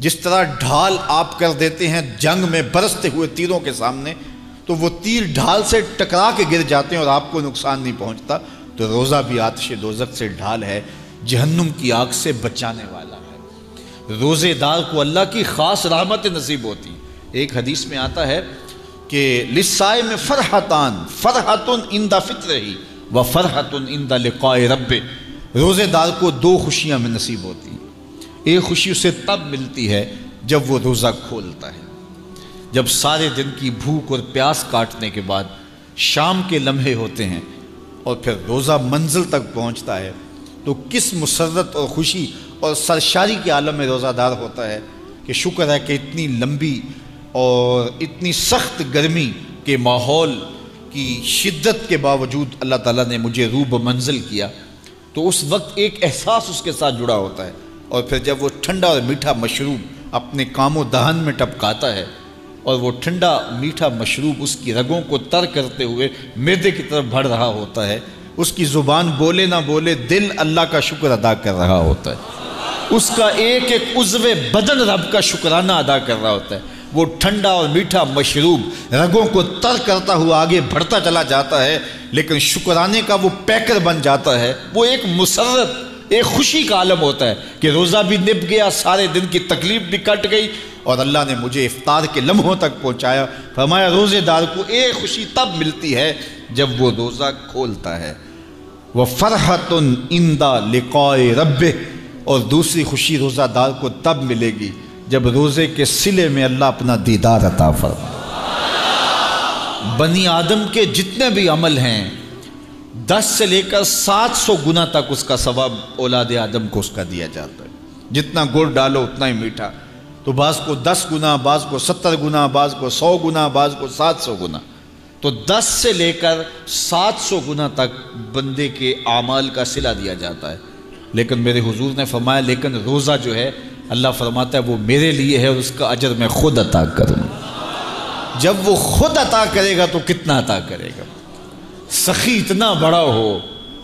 جس طرح ڈھال آپ کر دیتے ہیں جنگ میں برستے ہوئے تیروں کے سامنے، تو وہ تیر ڈھال سے ٹکرا کے گر جاتے ہیں اور آپ کو نقصان نہیں پہنچتا، تو روزہ بھی آتش دوزخ سے ڈھال ہے، جہنم کی آگ سے بچانے والا ہے۔ روزے دار کو اللہ کی خاص رحمت نصیب ہوتی ہے۔ ایک حدیث میں آتا ہے کہ للصائم فرحتان، فرحۃ عند فطرہ و فرحۃ عند لقاء ربہ، روزے دار کو دو خوشیاں میں نصیب ہوتی ہیں۔ ایک خوشی اسے تب ملتی ہے جب وہ روزہ کھولتا ہے، جب سارے دن کی بھوک اور پیاس کاٹنے کے بعد شام کے لمحے ہوتے ہیں اور پھر روزہ منزل تک پہنچتا ہے، تو کس مسرت اور خوشی اور سرشاری کے عالم میں روزہ دار ہوتا ہے کہ شکر ہے کہ اتنی لمبی اور اتنی سخت گرمی کے ماحول کی شدت کے باوجود اللہ تعالیٰ نے مجھے روب منزل کیا۔ تو اس وقت ایک احساس اس کے ساتھ جڑا ہوتا ہے، اور پھر جب وہ ٹھنڈا اور میٹھا مشروب اپنے کام و دہن میں ٹپکاتا ہے اور وہ ٹھنڈا میٹھا مشروب اس کی رگوں کو تر کرتے ہوئے معدے کی طرف بڑھ رہا ہوتا ہے، اس کی زبان بولے نہ بولے دل اللہ کا شکر ادا کر رہا ہوتا ہے، اس کا ایک ایک عضو بدن رب کا شکرانہ ادا کر رہا ہوتا ہے۔ وہ ٹھنڈا اور میٹھا مشروب رگوں کو تر کرتا ہوا آگے بڑھتا چلا جاتا ہے، لیکن شکرانے کا وہ پیکر بن جاتا ہے۔ وہ ایک مسرت، ایک خوشی کا عالم ہوتا ہے کہ روزہ بھی نب گیا، سارے دن کی تکلیف بھی کٹ گئی، اور اللہ نے مجھے افطار کے لمحوں تک پہنچایا۔ فرمایا روزے دار کو ایک خوشی تب ملتی ہے جب وہ روزہ کھولتا ہے، وَفَرْحَةٌ عِنْدَ لِقَاءِ رَبِّهِ، اور دوسری خوشی روزہ دار کو تب ملے گی جب روزے کے صلے میں اللہ اپنا دیدار عطا فرمائے۔ بنی آدم کے جتنے بھی عمل ہیں 10 سے لے کر 700 گنا تک اس کا ثواب اولاد آدم کو اس کا دیا جاتا ہے۔ جتنا گڑ ڈالو اتنا ہی میٹھا، تو بعض کو 10 گنا، بعض کو 70 گنا، بعض کو 100 گنا، بعض کو 700 گنا، تو 10 سے لے کر 700 گنا تک بندے کے اعمال کا صلہ دیا جاتا ہے۔ لیکن میرے حضور نے فرمایا لیکن روزہ جو ہے اللہ فرماتا ہے وہ میرے لیے ہے اور اس کا اجر میں خود عطا کروں۔ جب وہ خود عطا کرے گا تو کتنا عطا کرے گا؟ سخی اتنا بڑا ہو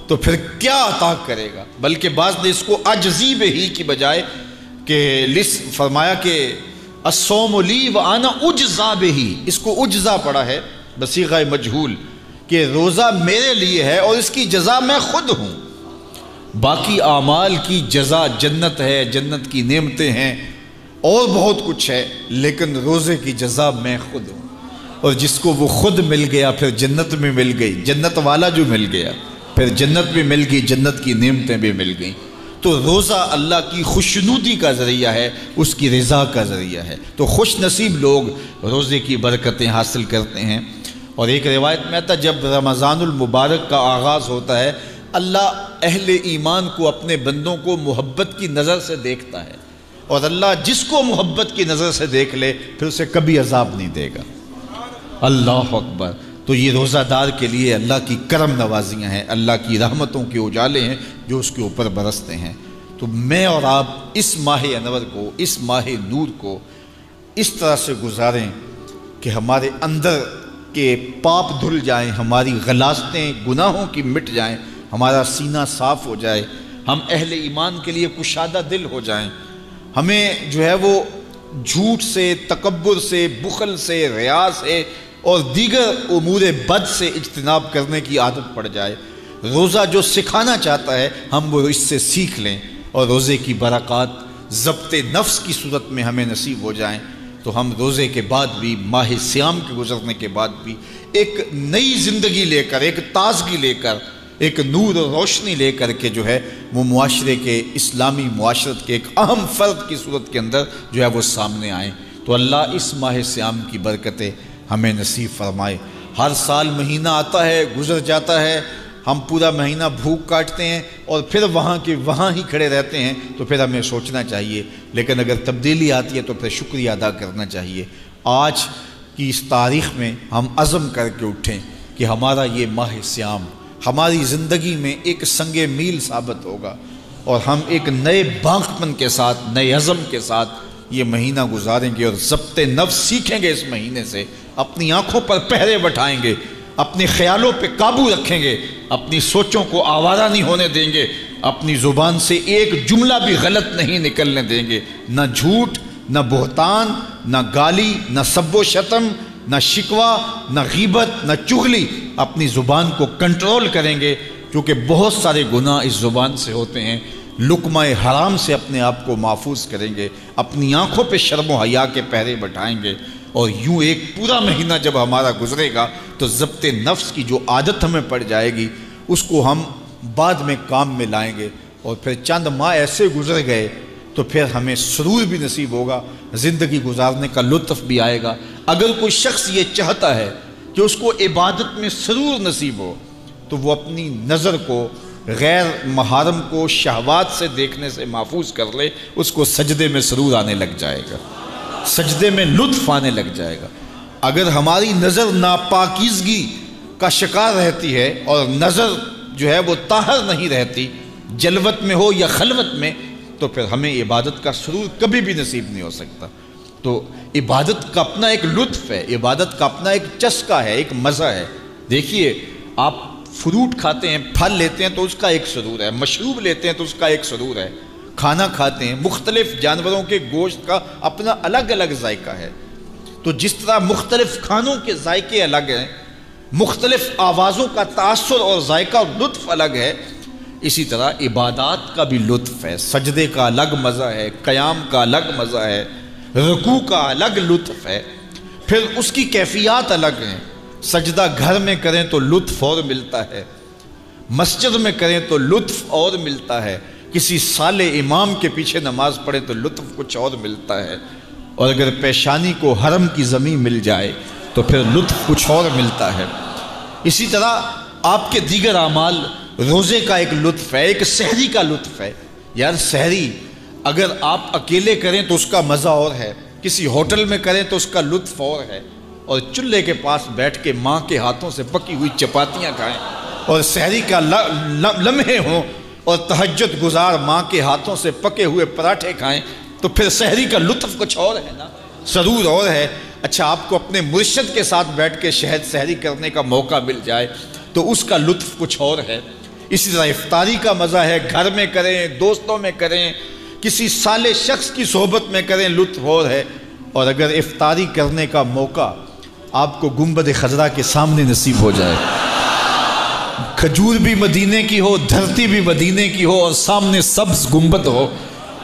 تو پھر کیا عطا کرے گا؟ بلکہ بعض نے اس کو عجزی بہی کی بجائے کہ فرمایا کہ الصوم لی وانا اجزا بہی، اس کو اجزا پڑا ہے بصیغہ مجہول کہ روزہ میرے لیے ہے اور اس کی جزا میں خود ہوں۔ باقی اعمال کی جزا جنت ہے، جنت کی نعمتیں ہیں اور بہت کچھ ہے، لیکن روزے کی جزا میں خود ہوں۔ اور جس کو وہ خود مل گیا پھر جنت میں مل گئی، جنت والا جو مل گیا پھر جنت بھی مل گئی، جنت کی نعمتیں بھی مل گئیں۔ تو روزہ اللہ کی خوشنودی کا ذریعہ ہے، اس کی رضا کا ذریعہ ہے۔ تو خوش نصیب لوگ روزے کی برکتیں حاصل کرتے ہیں۔ اور ایک روایت میں آتا ہے جب رمضان المبارک کا آغاز ہوتا ہے اللہ اہل ایمان کو، اپنے بندوں کو محبت کی نظر سے دیکھتا ہے، اور اللہ جس کو محبت کی نظر سے دیکھ لے پھر اسے کبھی عذاب نہیں دے گا۔ اللہ اکبر۔ تو یہ روزہ دار کے لیے اللہ کی کرم نوازیاں ہیں، اللہ کی رحمتوں کے اجالے ہیں جو اس کے اوپر برستے ہیں۔ تو میں اور آپ اس ماہ انور کو، اس ماہ نور کو اس طرح سے گزاریں کہ ہمارے اندر کے پاپ دھل جائیں، ہماری غلاظتیں گناہوں کی مٹ جائیں، ہمارا سینہ صاف ہو جائے، ہم اہل ایمان کے لیے کشادہ دل ہو جائیں، ہمیں جو ہے وہ جھوٹ سے، تکبر سے، بخل سے، ریا سے اور دیگر امور بد سے اجتناب کرنے کی عادت پڑ جائے۔ روزہ جو سکھانا چاہتا ہے ہم وہ اس سے سیکھ لیں، اور روزے کی برکات ضبط نفس کی صورت میں ہمیں نصیب ہو جائیں، تو ہم روزے کے بعد بھی، ماہ صیام کے گزرنے کے بعد بھی ایک نئی زندگی لے کر، ایک تازگی لے کر، ایک نور و روشنی لے کر کے جو ہے وہ معاشرے کے، اسلامی معاشرت کے ایک اہم فرد کی صورت کے اندر جو ہے وہ سامنے آئیں۔ تو اللہ اس ماہ صیام کی برکتیں ہمیں نصیب فرمائے۔ ہر سال مہینہ آتا ہے، گزر جاتا ہے، ہم پورا مہینہ بھوک کاٹتے ہیں اور پھر وہاں کے وہاں ہی کھڑے رہتے ہیں، تو پھر ہمیں سوچنا چاہیے، لیکن اگر تبدیلی آتی ہے تو پھر شکریہ ادا کرنا چاہیے۔ آج کی اس تاریخ میں ہم عزم کر کے اٹھیں کہ ہمارا یہ ماہ صیام ہماری زندگی میں ایک سنگ میل ثابت ہوگا، اور ہم ایک نئے بانکپن کے ساتھ، نئے عزم کے ساتھ یہ مہینہ گزاریں گے، اور ضبط نفس سیکھیں گے۔ اس مہینے سے اپنی آنکھوں پر پہرے بٹھائیں گے، اپنے خیالوں پہ قابو رکھیں گے، اپنی سوچوں کو آوارہ نہیں ہونے دیں گے، اپنی زبان سے ایک جملہ بھی غلط نہیں نکلنے دیں گے، نہ جھوٹ، نہ بہتان، نہ گالی، نہ سب و شتم، نہ شکوہ، نہ غیبت، نہ چغلی، اپنی زبان کو کنٹرول کریں گے، کیونکہ بہت سارے گناہ اس زبان سے ہوتے ہیں۔ لقمہ حرام سے اپنے آپ کو محفوظ کریں گے، اپنی آنکھوں پہ شرم و حیا کے پہرے بٹھائیں گے، اور یوں ایک پورا مہینہ جب ہمارا گزرے گا تو ضبط نفس کی جو عادت ہمیں پڑ جائے گی اس کو ہم بعد میں کام میں لائیں گے، اور پھر چند ماہ ایسے گزر گئے تو پھر ہمیں سرور بھی نصیب ہوگا، زندگی گزارنے کا لطف بھی آئے گا۔ اگر کوئی شخص یہ چاہتا ہے کہ اس کو عبادت میں سرور نصیب ہو تو وہ اپنی نظر کو غیر محارم کو شہوات سے دیکھنے سے محفوظ کر لے، اس کو سجدے میں سرور آنے لگ جائے گا، سجدے میں لطف آنے لگ جائے گا۔ اگر ہماری نظر ناپاکیزگی کا شکار رہتی ہے اور نظر جو ہے وہ طاہر نہیں رہتی، جلوت میں ہو یا خلوت میں، تو پھر ہمیں عبادت کا سرور کبھی بھی نصیب نہیں ہو سکتا۔ تو عبادت کا اپنا ایک لطف ہے، عبادت کا اپنا ایک چسکا ہے، ایک مزہ ہے۔ دیکھیے، آپ فروٹ کھاتے ہیں، پھل لیتے ہیں تو اس کا ایک سرور ہے، مشروب لیتے ہیں تو اس کا ایک سرور ہے، کھانا کھاتے ہیں، مختلف جانوروں کے گوشت کا اپنا الگ الگ ذائقہ ہے۔ تو جس طرح مختلف کھانوں کے ذائقے الگ ہیں، مختلف آوازوں کا تاثر اور ذائقہ اور لطف الگ ہے، اسی طرح عبادات کا بھی لطف ہے۔ سجدے کا الگ مزہ ہے، قیام کا الگ مزہ ہے، رکوع کا الگ لطف ہے، پھر اس کی کیفیات الگ ہیں۔ سجدہ گھر میں کریں تو لطف اور ملتا ہے، مسجد میں کریں تو لطف اور ملتا ہے، کسی صالح امام کے پیچھے نماز پڑھیں تو لطف کچھ اور ملتا ہے، اور اگر پیشانی کو حرم کی زمین مل جائے تو پھر لطف کچھ اور ملتا ہے۔ اسی طرح آپ کے دیگر اعمال، روزے کا ایک لطف ہے، ایک سحری کا لطف ہے۔ یار سحری اگر آپ اکیلے کریں تو اس کا مزہ اور ہے، کسی ہوٹل میں کریں تو اس کا لطف اور ہے، اور چولہے کے پاس بیٹھ کے ماں کے ہاتھوں سے پکی ہوئی چپاتیاں کھائیں اور سحری کا لمحے ہوں اور تہجد گزار ماں کے ہاتھوں سے پکے ہوئے پراٹھے کھائیں تو پھر سحری کا لطف کچھ اور ہے نا، سرور اور ہے۔ اچھا، آپ کو اپنے مرشد کے ساتھ بیٹھ کے شہد سحری کرنے کا موقع مل جائے تو اس کا لطف کچھ اور ہے۔ اسی طرح افطاری کا مزہ ہے، گھر میں کریں، دوستوں میں کریں، کسی صالح شخص کی صحبت میں کریں، لطف اور ہے۔ اور اگر افطاری کرنے کا موقع آپ کو گنبد خضرا کے سامنے نصیب ہو جائے، کھجور بھی مدینے کی ہو، دھرتی بھی مدینے کی ہو، اور سامنے سبز گنبد ہو،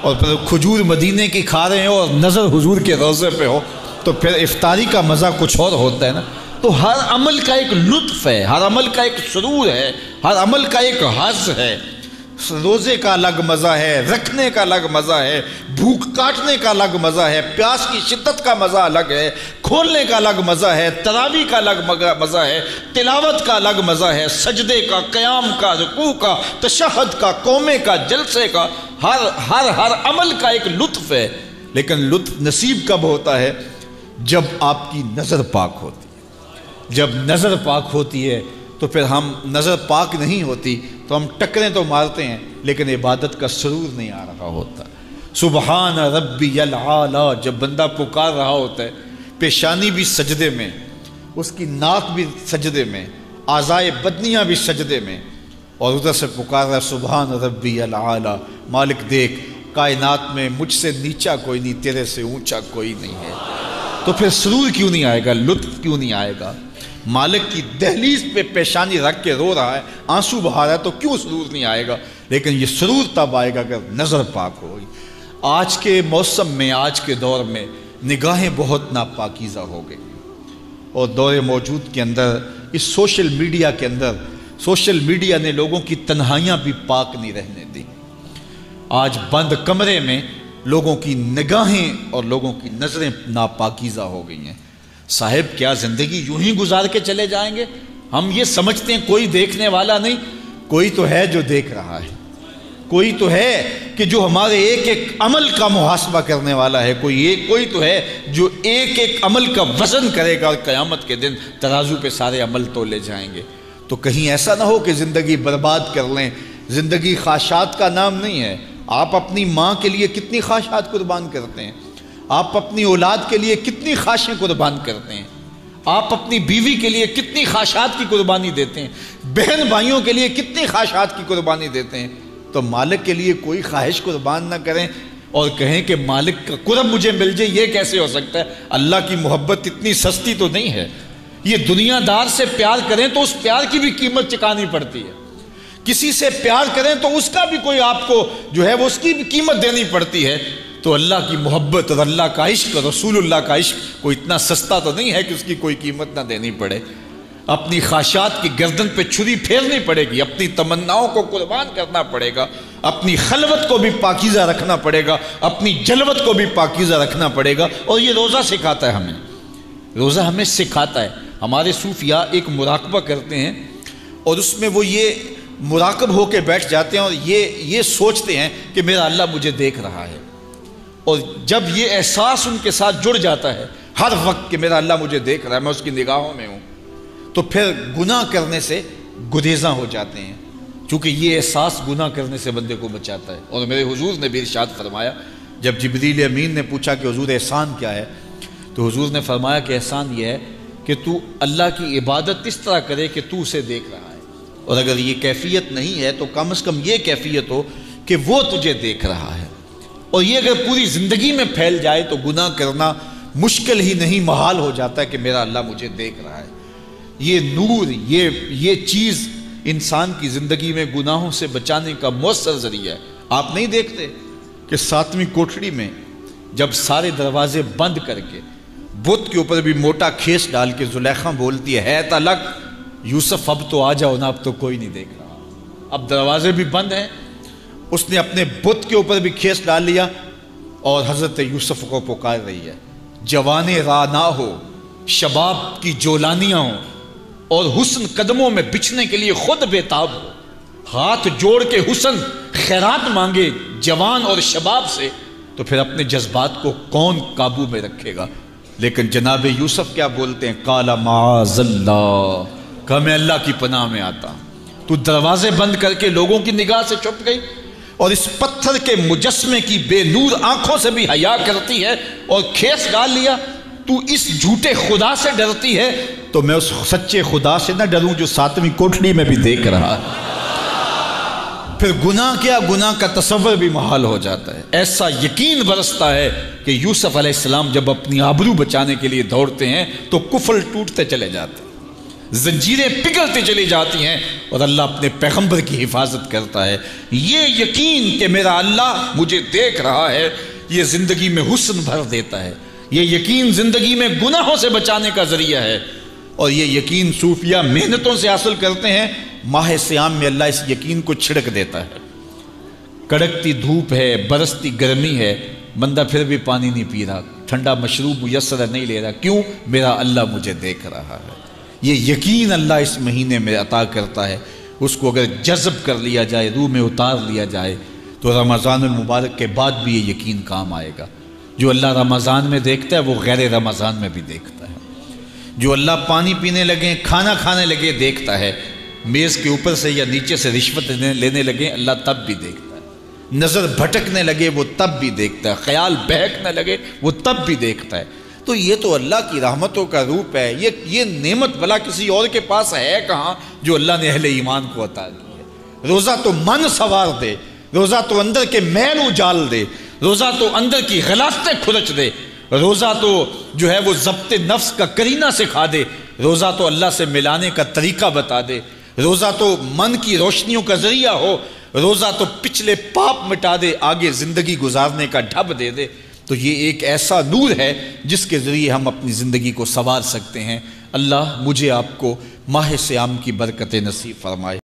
اور پھر کھجور مدینے کی کھا رہے ہو اور نظر حضور کے روضے پہ ہو، تو پھر افطاری کا مزہ کچھ اور ہوتا ہے نا۔ تو ہر عمل کا ایک لطف ہے، ہر عمل کا ایک سرور ہے، ہر عمل کا ایک حظ ہے۔ روزے کا الگ مزہ ہے، رکھنے کا الگ مزہ ہے، بھوک کاٹنے کا الگ مزہ ہے، پیاس کی شدت کا مزہ الگ ہے، کھولنے کا الگ مزہ ہے، تراویح کا الگ مزہ ہے، تلاوت کا الگ مزہ ہے، سجدے کا، قیام کا، رکوع کا، تشہد کا، قومے کا، جلسے کا، ہر عمل کا ایک لطف ہے۔ لیکن لطف نصیب کب ہوتا ہے؟ جب آپ کی نظر پاک ہوتی ہے۔ جب نظر پاک ہوتی ہے تو پھر ہم، نظر پاک نہیں ہوتی تو ہم ٹکریں تو مارتے ہیں لیکن عبادت کا سرور نہیں آ رہا ہوتا۔ سبحان ربی العالی جب بندہ پکار رہا ہوتا ہے، پیشانی بھی سجدے میں، اس کی ناک بھی سجدے میں، اعضائے بدنیاں بھی سجدے میں، اور ادھر سے پکار رہا سبحان ربی العالی، مالک دیکھ کائنات میں مجھ سے نیچا کوئی نہیں، تیرے سے اونچا کوئی نہیں ہے۔ تو پھر سرور کیوں نہیں آئے گا، لطف کیوں نہیں آئے گا؟ مالک کی دہلیز پہ پیشانی رکھ کے رو رہا ہے، آنسو بہا رہا ہے، تو کیوں سرور نہیں آئے گا؟ لیکن یہ سرور تب آئے گا اگر نظر پاک ہوگی۔ آج کے موسم میں، آج کے دور میں نگاہیں بہت ناپاکیزہ ہو گئی، اور دور موجود کے اندر، اس سوشل میڈیا کے اندر، سوشل میڈیا نے لوگوں کی تنہائیاں بھی پاک نہیں رہنے دی۔ آج بند کمرے میں لوگوں کی نگاہیں اور لوگوں کی نظریں ناپاکیزہ ہو گئی ہیں۔ صاحب کیا زندگی یوں ہی گزار کے چلے جائیں گے؟ ہم یہ سمجھتے ہیں کوئی دیکھنے والا نہیں، کوئی تو ہے جو دیکھ رہا ہے، کوئی تو ہے کہ جو ہمارے ایک ایک عمل کا محاسبہ کرنے والا ہے، کوئی تو ہے جو ایک ایک عمل کا وزن کرے گا اور قیامت کے دن ترازو پہ سارے عمل تولے جائیں گے۔ تو کہیں ایسا نہ ہو کہ زندگی برباد کر لیں۔ زندگی خواہشات کا نام نہیں ہے۔ آپ اپنی ماں کے لیے کتنی خواہشات قربان کرتے ہیں، آپ اپنی اولاد کے لیے کتنی خواہشیں قربان کرتے ہیں، آپ اپنی بیوی کے لیے کتنی خواہشات کی قربانی دیتے ہیں، بہن بھائیوں کے لیے کتنی خواہشات کی قربانی دیتے ہیں۔ تو مالک کے لیے کوئی خواہش قربان نہ کریں، اور کہیں کہ مالک کا قرب مجھے مل جائے، یہ کیسے ہو سکتا ہے؟ اللہ کی محبت اتنی سستی تو نہیں ہے۔ یہ دنیا دار سے پیار کریں تو اس پیار کی بھی قیمت چکانی پڑتی ہے، کسی سے پیار کریں تو اس کا بھی کوئی آپ کو جو ہے وہ اس کی بھی قیمت دینی پڑتی ہے۔ تو اللہ کی محبت اور اللہ کا عشق اور رسول اللہ کا عشق کوئی اتنا سستا تو نہیں ہے کہ اس کی کوئی قیمت نہ دینی پڑے۔ اپنی خواہشات کی گردن پہ چھری پھیرنی پڑے گی، اپنی تمناؤں کو قربان کرنا پڑے گا، اپنی خلوت کو بھی پاکیزہ رکھنا پڑے گا، اپنی جلوت کو بھی پاکیزہ رکھنا پڑے گا۔ اور یہ روزہ سکھاتا ہے ہمیں، روزہ ہمیں سکھاتا ہے۔ ہمارے صوفیاء ایک مراقبہ کرتے ہیں اور اس میں وہ یہ مراقب ہو کے بیٹھ جاتے ہیں اور یہ سوچتے ہیں کہ میرا اللہ مجھے دیکھ رہا ہے، اور جب یہ احساس ان کے ساتھ جڑ جاتا ہے ہر وقت کہ میرا اللہ مجھے دیکھ رہا ہے، میں اس کی نگاہوں میں ہوں، تو پھر گناہ کرنے سے گریزاں ہو جاتے ہیں، چونکہ یہ احساس گناہ کرنے سے بندے کو بچاتا ہے۔ اور میرے حضور نے بھی ارشاد فرمایا، جب جبریل امین نے پوچھا کہ حضور احسان کیا ہے، تو حضور نے فرمایا کہ احسان یہ ہے کہ تو اللہ کی عبادت اس طرح کرے کہ تو اسے دیکھ رہا ہے، اور اگر یہ کیفیت نہیں ہے تو کم از کم یہ کیفیت ہو کہ وہ تجھے دیکھ رہا ہے۔ اور یہ اگر پوری زندگی میں پھیل جائے تو گناہ کرنا مشکل ہی نہیں، محال ہو جاتا ہے کہ میرا اللہ مجھے دیکھ رہا ہے۔ یہ نور، یہ چیز انسان کی زندگی میں گناہوں سے بچانے کا مؤثر ذریعہ ہے۔ آپ نہیں دیکھتے کہ 7ویں کوٹھڑی میں جب سارے دروازے بند کر کے بت کے اوپر بھی موٹا کھیس ڈال کے زلیخا بولتی ہے تلک یوسف اب تو آ جاؤ نا، اب تو کوئی نہیں دیکھ رہا، اب دروازے بھی بند ہیں۔ اس نے اپنے بت کے اوپر بھی کھیس ڈال لیا اور حضرت یوسف کو پکار رہی ہے، جوانے رانا ہو، شباب کی جولانیاں ہوں اور حسن قدموں میں بچھنے کے لیے خود بےتاب ہو، ہاتھ جوڑ کے حسن خیرات مانگے جوان اور شباب سے، تو پھر اپنے جذبات کو کون قابو میں رکھے گا؟ لیکن جناب یوسف کیا بولتے ہیں؟ قال معاذ اللہ، کہ میں اللہ کی پناہ میں آتا ہوں۔ تو دروازے بند کر کے لوگوں کی نگاہ سے چھپ گئی اور اس پتھر کے مجسمے کی بے نور آنکھوں سے بھی حیا کرتی ہے اور کھیس ڈال لیا۔ تو اس جھوٹے خدا سے ڈرتی ہے تو میں اس سچے خدا سے نہ ڈروں جو 7ویں کوٹھڑی میں بھی دیکھ رہا ہے۔ پھر گناہ کیا، گناہ کا تصور بھی محال ہو جاتا ہے۔ ایسا یقین برستا ہے کہ یوسف علیہ السلام جب اپنی آبرو بچانے کے لیے دوڑتے ہیں تو کفل ٹوٹتے چلے جاتے ہیں، زنجیریں پگھلتی چلی جاتی ہیں، اور اللہ اپنے پیغمبر کی حفاظت کرتا ہے۔ یہ یقین کہ میرا اللہ مجھے دیکھ رہا ہے، یہ زندگی میں حسن بھر دیتا ہے۔ یہ یقین زندگی میں گناہوں سے بچانے کا ذریعہ ہے، اور یہ یقین صوفیہ محنتوں سے حاصل کرتے ہیں۔ ماہ سیام میں اللہ اس یقین کو چھڑک دیتا ہے۔ کڑکتی دھوپ ہے، برستی گرمی ہے، بندہ پھر بھی پانی نہیں پی رہا، ٹھنڈا مشروب میسر نہیں لے رہا، کیوں؟ میرا اللہ مجھے دیکھ رہا ہے۔ یہ یقین اللہ اس مہینے میں عطا کرتا ہے۔ اس کو اگر جذب کر لیا جائے، روح میں اتار لیا جائے، تو رمضان المبارک کے بعد بھی یہ یقین کام آئے گا۔ جو اللہ رمضان میں دیکھتا ہے وہ غیر رمضان میں بھی دیکھتا ہے۔ جو اللہ پانی پینے لگے، کھانا کھانے لگے دیکھتا ہے، میز کے اوپر سے یا نیچے سے رشوت لینے لگے اللہ تب بھی دیکھتا ہے، نظر بھٹکنے لگے وہ تب بھی دیکھتا ہے، خیال بہکنے لگے وہ تب بھی دیکھتا ہے۔ تو یہ تو اللہ کی رحمتوں کا روپ ہے۔ یہ نعمت بھلا کسی اور کے پاس ہے کہاں جو اللہ نے اہل ایمان کو عطا کی ہے؟ روزہ تو من سوار دے، روزہ تو اندر کے میل اجال دے، روزہ تو اندر کی غلاظتیں کھرچ دے، روزہ تو جو ہے وہ ضبط نفس کا کرینہ سکھا دے، روزہ تو اللہ سے ملانے کا طریقہ بتا دے، روزہ تو من کی روشنیوں کا ذریعہ ہو، روزہ تو پچھلے پاپ مٹا دے، آگے زندگی گزارنے کا ڈھب دے دے۔ تو یہ ایک ایسا نور ہے جس کے ذریعے ہم اپنی زندگی کو سنوار سکتے ہیں۔ اللہ مجھے آپ کو ماہ سیام کی برکتیں نصیب فرمائے۔